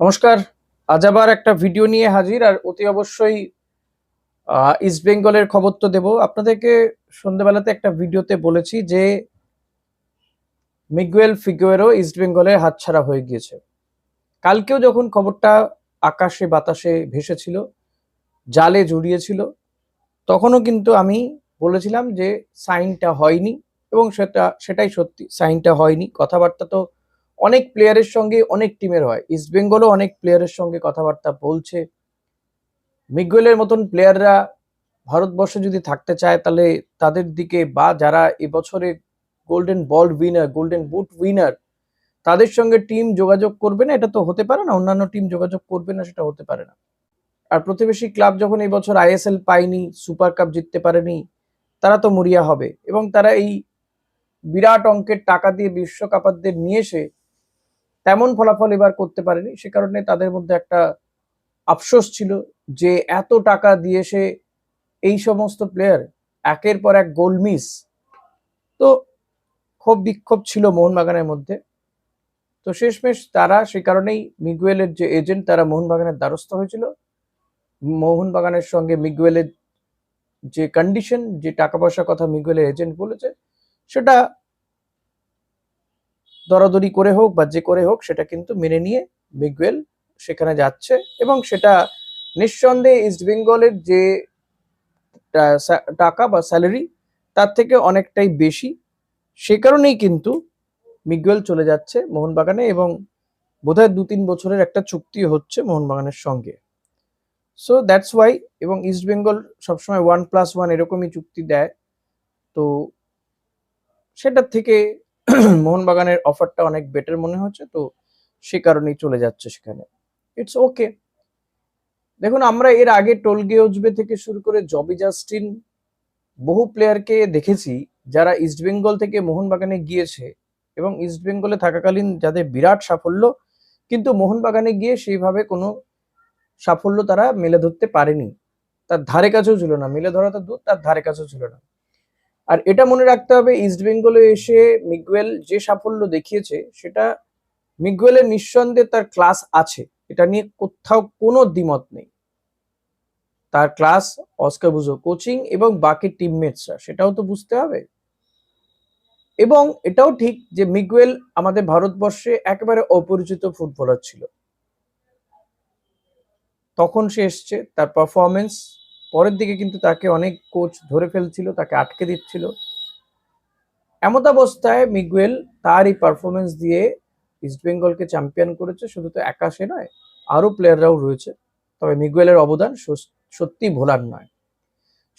নমস্কার। আজ আবার একটা ভিডিও নিয়ে হাজির, আর অতি অবশ্যই ইস্ট বেঙ্গলের খবর তো দেব আপনাদেরকে। সন্ধ্যেবেলাতে একটা ভিডিওতে বলেছি যে মিগুয়েল ফিগুয়েরো ইস্ট বেঙ্গলের হাতছাড়া হয়ে গিয়েছে। কালকেও যখন খবরটা আকাশে বাতাসে ভেসেছিল, জালে জড়িয়েছিল, তখনও কিন্তু আমি বলেছিলাম যে সাইনটা হয়নি, এবং সেটাই সত্যি, সাইনটা হয়নি। কথাবার্তা তো অনেক প্লেয়ারের সঙ্গে অনেক টিমের হয়, ইস্ট বেঙ্গলও অনেক প্লেয়ারের সঙ্গে কথাবার্তা বলছে। মিগুয়েলের মতন প্লেয়াররা ভারতবর্ষে যদি থাকতে চায়, তাহলে তাদের দিকে, বা যারা এবছরে golden ball winner, golden boot winner, তাদের সঙ্গে টিম যোগাযোগ করবে না? এটা তো হতে পারে না। অন্যান্য টিম যোগাযোগ করবে না, সেটা হতে পারে না। আর প্রতিবেশী ক্লাব যখন এই বছর আইএসএল পায়নি, সুপার কাপ জিততে পারেনি, তারা তো মরিয়া হবে। এবং তারা এই বিরাট অঙ্কের টাকা দিয়ে বিশ্বকাপারদের নিয়ে এসে তেমন ফলাফল এবার করতে পারেনি। সে কারণে তাদের মধ্যে একটা আফসোস ছিল যে এত টাকা দিয়ে সে এই সমস্ত প্লেয়ার একের পর এক গোল মিস। তো ক্ষোভ বিক্ষোভ ছিল মোহনবাগানের মধ্যে। তো শেষমেশ তারা সে কারণেই মিগুয়েলের যে এজেন্ট, তারা মোহনবাগানের দ্বারস্থ হয়েছিল। মোহনবাগানের সঙ্গে মিগুয়েলের যে কন্ডিশন, যে টাকা পয়সার কথা মিগুয়েলের এজেন্ট বলেছে, সেটা দরাদরি করে হোক বা যে করে হোক, সেটা কিন্তু মেনে নিয়ে মিগুয়েল সেখানে যাচ্ছে। এবং সেটা নিঃসন্দেহে ইস্ট বেঙ্গলের যে টাকা বা স্যালারি, তার থেকে অনেকটাই বেশি। সে কারণেই কিন্তু মিগুয়েল চলে যাচ্ছে মোহনবাগানে, এবং বোধহয় 2-3 বছরের একটা চুক্তি হচ্ছে মোহনবাগানের সঙ্গে। So that's why. এবং ইস্ট বেঙ্গল সবসময় 1+1 এরকমই চুক্তি দেয়। তো সেটার থেকে মোহনবাগানের অফারটা অনেক বেটার মনে হচ্ছে, তো সে কারণেই চলে যাচ্ছে সেখানে। It's okay. দেখুন, আমরা এর আগে টোলগে ওজবে থেকে শুরু করে জবি জাস্টিন, বহু প্লেয়ারকে দেখেছি যারা ইস্ট বেঙ্গল থেকে মোহনবাগানে গিয়েছে, এবং ইস্ট বেঙ্গলে থাকাকালীন যাদের বিরাট সাফল্য, কিন্তু মোহনবাগানে গিয়ে সেইভাবে কোনো সাফল্য তারা মেলে ধরতে পারেনি। তার ধারে কাছেও ছিল না, মেলে ধরা তো দূর, তার ধারে কাছেও ছিল না। আর এটা মনে রাখতে হবে, ইস্ট বেঙ্গলে এসে মিগুয়েল যে সাফল্য দেখিয়েছে, সেটা মিগুয়েলের নিঃসন্দেহে তার ক্লাস আছে, এটা নিয়ে কোথাও কোনো দ্বিমত নেই। তার ক্লাস, অস্কার বুজো কোচিং এবং বাকি টিমমেটসরা, সেটাও তো বুঝতে হবে। এবং এটাও ঠিক যে মিগুয়েল আমাদের ভারতবর্ষে একেবারে অপরিচিত ফুটবলার ছিল। তখন সে এসছে, তার পারফরমেন্স, পরের দিকে কিন্তু তাকে অনেক কোচ ধরে ফেলছিল, তাকে আটকে দিচ্ছিল। এমত অবস্থায় মিগুয়েল তার এই পারফরমেন্স দিয়ে ইস্ট বেঙ্গলকে চ্যাম্পিয়ন করেছে। শুধু তো একা সে নয়, আরো প্লেয়াররাও রয়েছে। তবে মিগুয়েলের অবদান সত্যি ভোলার নয়।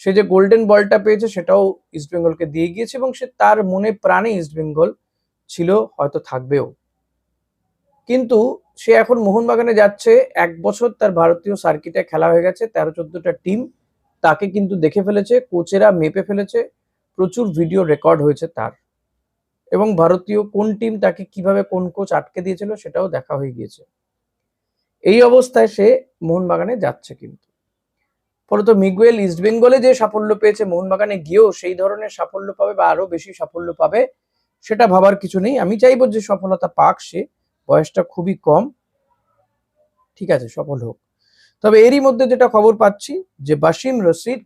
সে যে গোল্ডেন বলটা পেয়েছে, সেটাও ইস্ট বেঙ্গলকে দিয়ে গিয়েছে, এবং সে তার মনে প্রাণে ইস্ট বেঙ্গল ছিল, হয়তো থাকবেও। কিন্তু সে এখন মোহনবাগানে যাচ্ছে। 1 বছর তার ভারতীয় সার্কিটে খেলা হয়ে গেছে, 13-14টা টিম তাকে কিন্তু দেখে ফেলেছে, কোচেরা মেপে ফেলেছে, প্রচুর ভিডিও রেকর্ড হয়েছে তার। এবং ভারতীয় কোন টিম তাকে কিভাবে কোন কোচ আটকে দিয়েছিল, সেটাও দেখা হয়ে গিয়েছে। এই অবস্থায় সে মোহনবাগানে যাচ্ছে। কিন্তু ফলত মিগুয়েল ইস্ট বেঙ্গলে যে সাফল্য পেয়েছে, মোহনবাগানে গিয়েও সেই ধরনের সাফল্য পাবে বা আরো বেশি সাফল্য পাবে, সেটা ভাবার কিছু নেই। আমি চাইবো যে সফলতা পাক সে, বয়সটা খুবই কম, ঠিক আছে, সফল হোক। তবে এরই মধ্যে যেটা খবর পাচ্ছি, যে বাসিম রশিদ,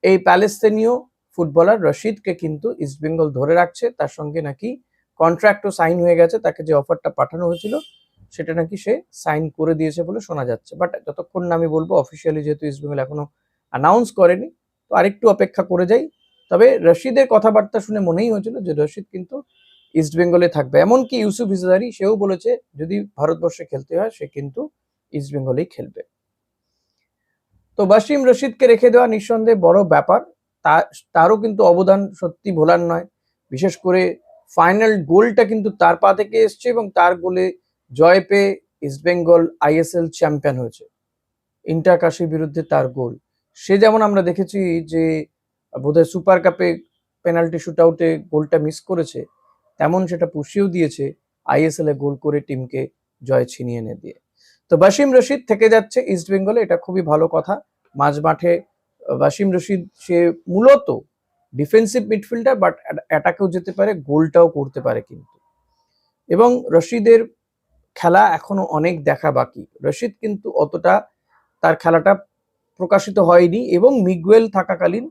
এই প্যালেস্তিনীয় ফুটবলার রশিদকে কিন্তু ইস্ট বেঙ্গল ধরে রাখছে। তার সঙ্গে নাকি কন্ট্রাক্টও সাইন হয়ে গেছে, তাকে যে অফারটা পাঠানো হয়েছিল সেটা নাকি সে সাইন করে দিয়েছে বলে শোনা যাচ্ছে। বাট যতক্ষণ না আমি বলবো অফিসিয়ালি, যেহেতু ইস্ট বেঙ্গল এখনো অ্যানাউন্স করেনি, তো আরেকটু অপেক্ষা করে যাই। তবে রশিদের কথাবার্তা শুনে মনেই হয়েছিল যে রশিদ কিন্তু ইস্ট বেঙ্গলে থাকবে। এমনকি ইউসুফ ইজদারি, সেও বলেছে যদি ভারতবর্ষে খেলতে হয়, সে কিন্তু ইস্ট বেঙ্গলেই খেলবে। তো বাসিম রশিদকে রেখে দেওয়া নিঃসন্দেহে বড় ব্যাপার। তারও কিন্তু অবদান সত্যি ভোলার নয়। বিশেষ করে ফাইনাল গোলটা কিন্তু তার পা থেকে এসছে, এবং তার গোলে জয় পেয়ে ইস্টবেঙ্গল আইএসএল চ্যাম্পিয়ন হয়েছে। ইন্টার কাশির বিরুদ্ধে তার গোল, সে যেমন আমরা দেখেছি যে বোধহয় সুপার কাপে পেনাল্টি শুট আউটে গোলটা মিস করেছে, তেমন সেটা পুষিয়েও দিয়েছে আইএসএল এ গোল করে টিমকে জয় ছিনিয়ে এনে দিয়ে। তো বাসিম রশিদ থেকে যাচ্ছে ইস্ট বেঙ্গলে, এটা খুবই ভালো কথা। মাঝ মাঠে বাসিম রশিদ, সে মূলত ডিফেন্সিভ মিডফিল্ডার, বাট অ্যাটাকেও যেতে পারে, গোলটাও করতে পারে কিন্তু। এবং রশিদের খেলা এখনো অনেক দেখা বাকি। রশিদ কিন্তু অতটা তার খেলাটা প্রকাশিত হয়নি, এবং মিগুয়েল থাকাকালীন,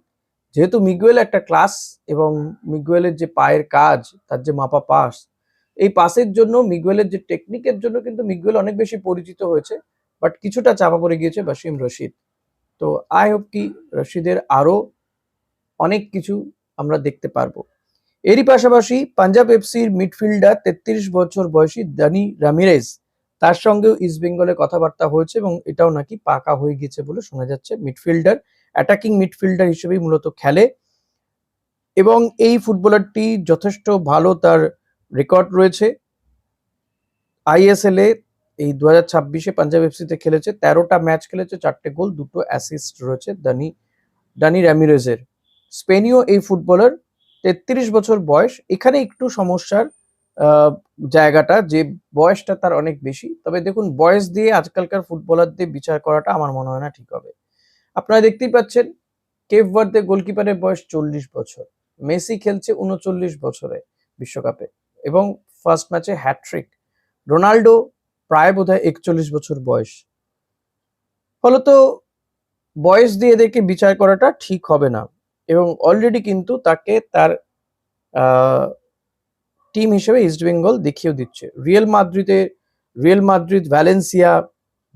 যেহেতু মিগুয়েল একটা ক্লাস, এবং মিগুয়েলের যে পায়ের কাজ, তার যে মাপা পাস, এই পাসের জন্য, মিগুয়েলের যে টেকনিকের জন্য কিন্তু মিগুয়েল অনেক বেশি পরিচিত হয়েছে, বাট কিছুটা চাপা পড়ে গিয়েছে বাসিম রশিদ। তো আই হোপ কি রশিদের আরো অনেক কিছু আমরা দেখতে পারবো। এরই পাশাপাশি পাঞ্জাব এফসির মিডফিল্ডার 33 বছর বয়সী দানি রামিরেজ, তার সঙ্গেও ইস্ট বেঙ্গলে কথাবার্তা হয়েছে, এবং এটাও নাকি পাকা হয়ে গেছে বলে শোনা যাচ্ছে। মিডফিল্ডার, অ্যাটাকিং মিডফিল্ডার হিসেবেই মূলত খেলে, এবং এই ফুটবলারটি যথেষ্ট ভালো তার রেকর্ড রয়েছে। আইএসএল এ এই 2026-এ পাঞ্জাব এফসিতে খেলেছে, 13টা ম্যাচ খেলেছে, 4টে গোল, 2টো অ্যাসিস্ট রয়েছে ডানি রামিরেজের। স্পেনীয় এই ফুটবলার, 33 বছর বয়স। এখানে একটু সমস্যার জায়গাটা যে বয়সটা তার অনেক বেশি। তবে দেখুন, বয়স দিয়ে আজকালকার ফুটবলারদের বিচার করাটা আমার মনে হয় না ঠিক হবে। আপনারা দেখতেই পাচ্ছেন, কেপ ভার্দে গোলকিপারের বয়স 40 বছর, মেসি খেলছে 39 বছরে বিশ্বকাপে, এবং ফার্স্ট ম্যাচে হ্যাট্রিক। রোনাল্ডো প্রায় বোধহয় 41 বছর বয়স। ফলত বয়স দিয়ে এদেরকে বিচার করাটা ঠিক হবে না, এবং অলরেডি কিন্তু তাকে তার টিম হিসেবে ইস্টবেঙ্গল দেখিয়েও দিচ্ছে। রিয়েল মাদ্রিদ, ভ্যালেন্সিয়া,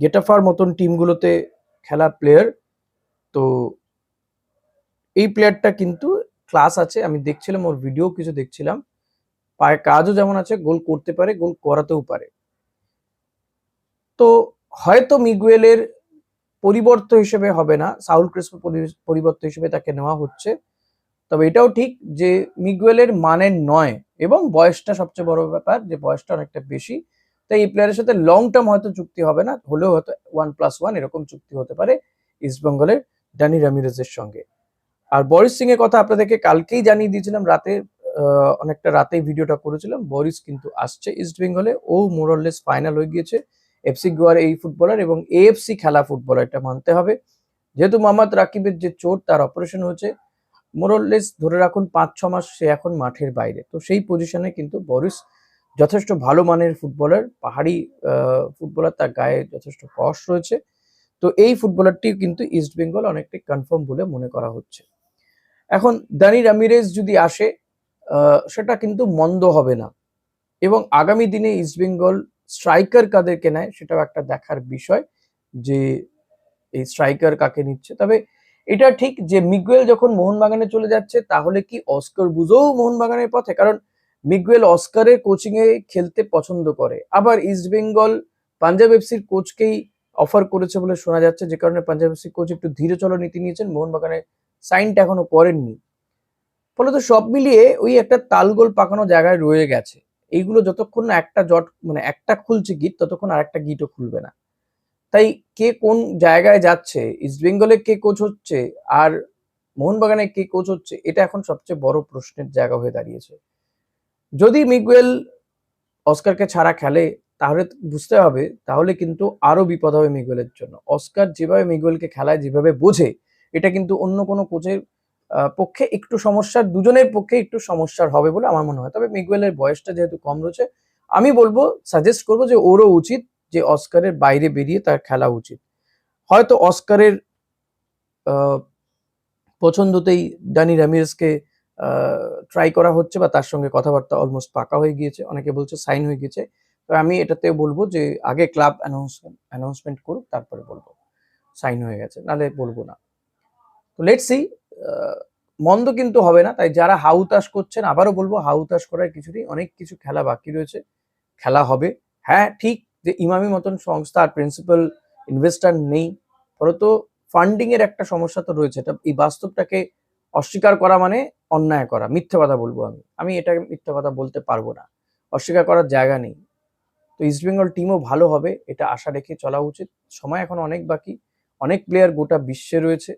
গেটাফার মতন টিমগুলোতে খেলা প্লেয়ার। তো এই প্লেয়ারটা কিন্তু ক্লাস আছে। আমি দেখছিলাম ওর ভিডিও, কিছু দেখছিলাম, পায়ে কাজও যেমন আছে, গোল করতে পারে, গোল করাতেও পারে। তো হয়তো মিগুয়েলের পরিবর্তন হিসেবে হবে না, সাউল ক্রেসপো পরিবর্তন হিসেবে তাকে নেওয়া হচ্ছে। তবে এটাও ঠিক যে মিগুয়েলের মানের নয়, এবং বয়সটা সবচেয়ে বড় ব্যাপার, যে বয়সটা অনেকটা বেশি। তাই এই প্লেয়ারের সাথে লং টার্ম হয়তো চুক্তি হবে না, হলেও হয়তো 1+1 এরকম চুক্তি হতে পারে ইস্টবেঙ্গলের ডানি রামিরেজের সঙ্গে। আর বরিস সিং এর কথা আপনাদেরকে কালকেই জানিয়ে দিয়েছিলাম, রাতে অনেকটা রাতেই ভিডিওটা করেছিলাম। বরিস কিন্তু আসছে ইস্টবেঙ্গলে, ও মোরলেস ফাইনাল হয়ে গিয়েছে এফসি গোয়ার এই ফুটবলার, এবং এএফসি খেলা ফুটবলার, এটা মানতে হবে। যেহেতু মোহাম্মদ রাকিবের যে চোট, তার অপারেশন হয়েছে, মোরলেস ধরে রাখুন 5-6 মাস সে এখন মাঠের বাইরে। তো সেই পজিশনে কিন্তু বরিস যথেষ্ট ভালো মানের ফুটবলার, পাহাড়ি ফুটবলার, তার গায়ে যথেষ্ট কষ রয়েছে। তো এই ফুটবলারটিও কিন্তু ইস্টবেঙ্গল অনেকটাই কনফার্ম বলে মনে করা হচ্ছে। এখন দানি রামিরেজ যদি আসে, সেটা কিন্তু মন্দ হবে না, এবং আগামী দিনে ইস্টবেঙ্গল স্ট্রাইকার কাদেরকে নেয় সেটাও একটা দেখার বিষয়, যে এই স্ট্রাইকার কাকে নিচ্ছে। তবে এটা ঠিক যে মিগুয়েল যখন মোহনবাগানে চলে যাচ্ছে, তাহলে কি অস্কার বুজোও মোহনবাগানের পথে? কারণ মিগুয়েল অস্কারের কোচিং এ খেলতে পছন্দ করে, আবার ইস্টবেঙ্গল পাঞ্জাব এফসির কোচকেই অফার করেছে বলে শোনা যাচ্ছে, যে কারণে পাঞ্জাব এফসি কোচ একটু ধীরে চলো নীতি নিয়েছেন, মোহনবাগানে সাইনটা এখনো করেননি। ফলত সব মিলিয়ে ওই একটা তালগোল পাকানো জায়গায় রয়ে গেছে। এইগুলো যতক্ষণ না একটা মানে একটা খুলছে গিট, ততক্ষণ আর একটা গিটও খুলবে না। তাই কে কোন জায়গায় যাচ্ছে, ইস্টবেঙ্গলে কে কোচ হচ্ছে, আর মোহনবাগানে কে কোচ হচ্ছে, এটা এখন সবচেয়ে বড় প্রশ্নের জায়গা হয়ে দাঁড়িয়েছে। যদি মিগুয়েল অস্কারকে ছাড়া খেলে, তাহলে বুঝতে হবে, তাহলে কিন্তু আরো বিপদ হবে মিগুয়েলের জন্য। অস্কার যেভাবে মিগুয়েলকে খেলায়, যেভাবে বোঝে, এটা কিন্তু অন্য কোনো কোচের পক্ষে একটু সমস্যার, দুজনের পক্ষে একটু সমস্যার হবে বলে আমার মনে হয়। তবে মিগুয়েলের বয়সটা যেহেতু কম রয়েছে, আমি বলবো, সাজেস্ট করবো যে ওরও উচিত যে অস্কারের বাইরে বেরিয়ে তার খেলা উচিত। হয়তো অস্কারের পছন্দতেই ডানি রামিরেজকে ট্রাই করা হচ্ছে, বা তার সঙ্গে কথাবার্তা অলমোস্ট পাকা হয়ে গিয়েছে, অনেকে বলছে সাইন হয়ে গেছে। তো আমি এটাতে বলবো যে আগে ক্লাব অ্যানাউন্সমেন্ট করুক, তারপরে বলবো সাইন হয়ে গেছে, নাহলে বলবো না। তো লেটস সি, মন্দ কিন্তু হবে না। তাই যারা হাউতাশ করছেন, আবারও বলবো, হাউতাশ করার কিছু নেই, অনেক কিছু খেলা বাকি রয়েছে, খেলা হবে। হ্যাঁ ঠিক যে ইমামি মতন সংস্থা আর প্রিন্সিপাল ইনভেস্টার নেই, ফলত ফান্ডিং এর একটা সমস্যা তো রয়েছে। এই বাস্তবটাকে অস্বীকার করা মানে অন্যায় করা, মিথ্যে কথা বলবো আমি এটাকে মিথ্যে কথা বলতে পারবো না, অস্বীকার করার জায়গা নেই। তো ইস্টবেঙ্গল টিমও ভালো হবে, এটা আশা রেখে চলা উচিত। সময় এখন অনেক বাকি, অনেক প্লেয়ার গোটা বিশ্বে রয়েছে,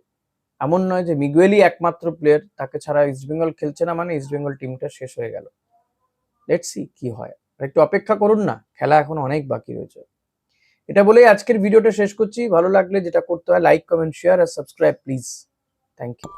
এমন নয় যে মিগুয়েলই একমাত্র প্লেয়ার, তাকে ছাড়া ইস্টবেঙ্গল খেলছে না মানে ইস্টবেঙ্গল টিমটা শেষ হয়ে গেল। লেটস সি কি হয়, একটু অপেক্ষা করুন না, খেলা এখন অনেক বাকি রয়েছে। এটা বলেই আজকের ভিডিওটা শেষ করছি। ভালো লাগলে যেটা করতে হয়, লাইক, কমেন্ট, শেয়ার আর সাবস্ক্রাইব প্লিজ। Thank you.